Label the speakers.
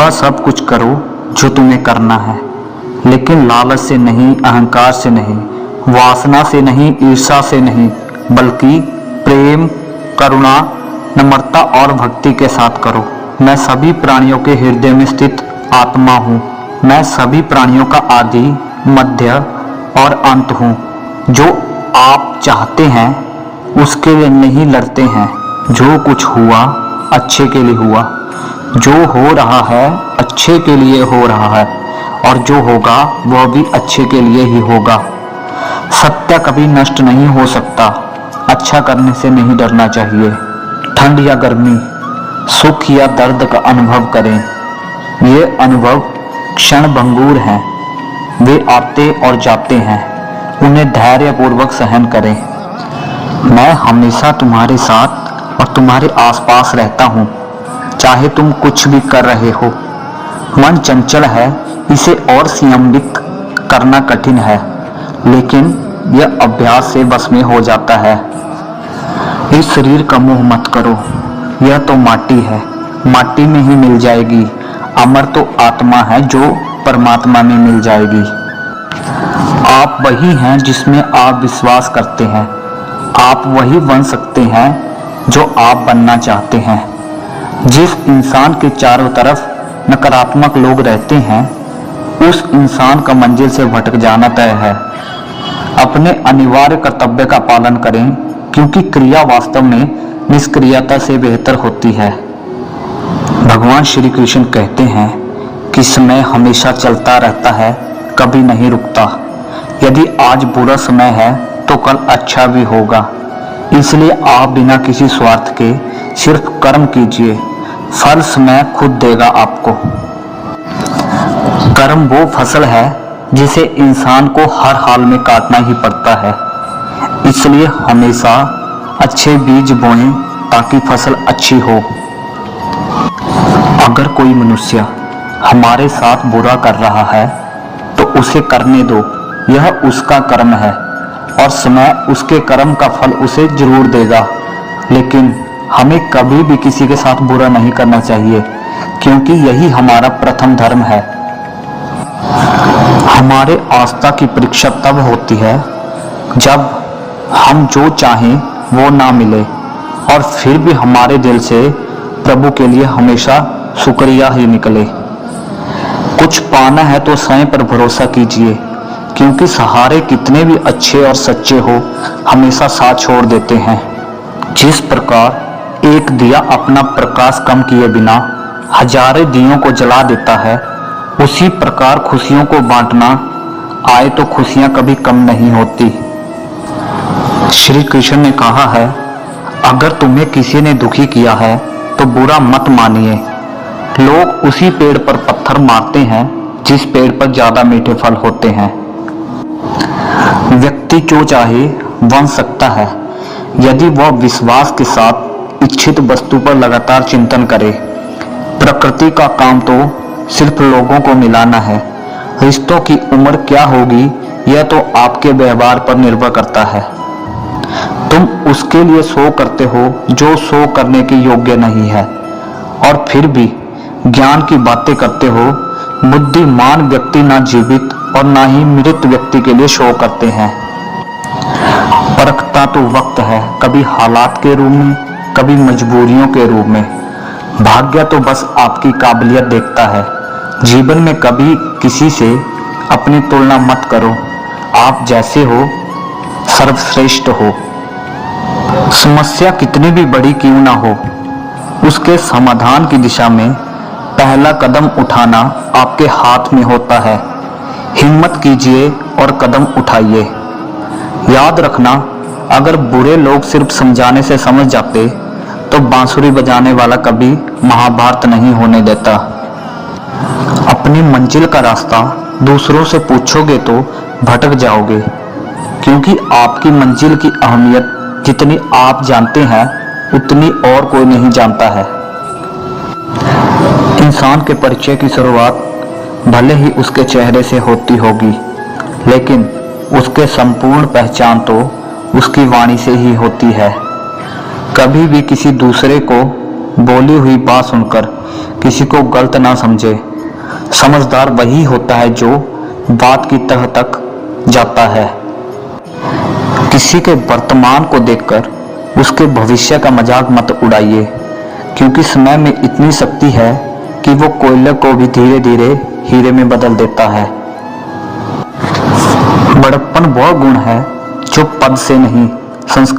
Speaker 1: वह सब कुछ करो जो तुम्हें करना है, लेकिन लालच से नहीं, अहंकार से नहीं, वासना से नहीं, ईर्ष्या से नहीं, बल्कि प्रेम, करुणा, नम्रता और भक्ति के साथ करो। मैं सभी प्राणियों के हृदय में स्थित आत्मा हूँ। मैं सभी प्राणियों का आदि, मध्य और अंत हूँ। जो आप चाहते हैं उसके लिए नहीं लड़ते हैं। जो कुछ हुआ अच्छे के लिए हुआ, जो हो रहा है अच्छे के लिए हो रहा है, और जो होगा वह भी अच्छे के लिए ही होगा। सत्य कभी नष्ट नहीं हो सकता। अच्छा करने से नहीं डरना चाहिए। ठंड या गर्मी, सुख या दर्द का अनुभव करें। ये अनुभव क्षण भंगुर हैं। वे आते और जाते हैं। उन्हें धैर्यपूर्वक सहन करें। मैं हमेशा तुम्हारे साथ और तुम्हारे आसपास रहता हूँ, चाहे तुम कुछ भी कर रहे हो। मन चंचल है, इसे और संयमित करना कठिन है, लेकिन यह अभ्यास से बस में हो जाता है। इस शरीर का मोह मत करो। यह तो माटी है, माटी में ही मिल जाएगी। अमर तो आत्मा है जो परमात्मा में मिल जाएगी। आप वही हैं जिसमें आप विश्वास करते हैं। आप वही बन सकते हैं जो आप बनना चाहते हैं। जिस इंसान के चारों तरफ नकारात्मक लोग रहते हैं, उस इंसान का मंजिल से भटक जाना तय है। अपने अनिवार्य कर्तव्य का पालन करें, क्योंकि क्रिया वास्तव में निष्क्रियता से बेहतर होती है। भगवान श्री कृष्ण कहते हैं कि समय हमेशा चलता रहता है, कभी नहीं रुकता। यदि आज बुरा समय है तो कल अच्छा भी होगा। इसलिए आप बिना किसी स्वार्थ के सिर्फ कर्म कीजिए। फल समय खुद देगा आपको। कर्म वो फसल है जिसे इंसान को हर हाल में काटना ही पड़ता है। इसलिए हमेशा अच्छे बीज बोएं ताकि फसल अच्छी हो। अगर कोई मनुष्य हमारे साथ बुरा कर रहा है तो उसे करने दो। यह उसका कर्म है और समय उसके कर्म का फल उसे जरूर देगा। लेकिन हमें कभी भी किसी के साथ बुरा नहीं करना चाहिए, क्योंकि यही हमारा प्रथम धर्म है। हमारे आस्था की परीक्षा तब होती है जब हम जो चाहें वो ना मिले, और फिर भी हमारे दिल से प्रभु के लिए हमेशा शुक्रिया ही निकले। कुछ पाना है तो स्वयं पर भरोसा कीजिए, क्योंकि सहारे कितने भी अच्छे और सच्चे हो, हमेशा साथ छोड़ देते हैं। जिस प्रकार एक दिया अपना प्रकाश कम किए बिना हजारों दियों को जला देता है, उसी प्रकार खुशियों को बांटना आए तो खुशियां कभी कम नहीं होती। श्री कृष्ण ने कहा है, अगर तुम्हें किसी ने दुखी किया है तो बुरा मत मानिए। लोग उसी पेड़ पर पत्थर मारते हैं जिस पेड़ पर ज्यादा मीठे फल होते हैं। व्यक्ति जो चाहे बन सकता है, यदि वह विश्वास के साथ इच्छित वस्तु पर लगातार चिंतन करे। प्रकृति का काम तो सिर्फ लोगों को मिलाना है। रिश्तों की उम्र क्या होगी यह तो आपके व्यवहार पर निर्भर करता है। तुम उसके लिए सो करते हो जो सो करने के योग्य नहीं है, और फिर भी ज्ञान की बातें करते हो। बुद्धिमान व्यक्ति ना जीवित और ना ही मृत व्यक्ति के लिए शो करते हैं। परखता तो वक्त है, कभी हालात के रूप में, कभी मजबूरियों के रूप में। भाग्य तो बस आपकी काबिलियत देखता है। जीवन में कभी किसी से अपनी तुलना मत करो। आप जैसे हो सर्वश्रेष्ठ हो। समस्या कितनी भी बड़ी क्यों ना हो, उसके समाधान की दिशा में पहला कदम उठाना आपके हाथ में होता है। हिम्मत कीजिए और कदम उठाइए। याद रखना, अगर बुरे लोग सिर्फ समझाने से समझ जाते तो बांसुरी बजाने वाला कभी महाभारत नहीं होने देता। अपनी मंजिल का रास्ता दूसरों से पूछोगे तो भटक जाओगे, क्योंकि आपकी मंजिल की अहमियत जितनी आप जानते हैं उतनी और कोई नहीं जानता है। इंसान के परिचय की शुरुआत भले ही उसके चेहरे से होती होगी, लेकिन उसके संपूर्ण पहचान तो उसकी वाणी से ही होती है। कभी भी किसी दूसरे को बोली हुई बात सुनकर किसी को गलत ना समझे। समझदार वही होता है जो बात की तह तक जाता है। किसी के वर्तमान को देखकर उसके भविष्य का मजाक मत उड़ाइए, क्योंकि समय में इतनी शक्ति है कि वो कोयले को भी धीरे धीरे हीरे में बदल देता है। बड़प्पन वह गुण है जो पद से नहीं, संस्कार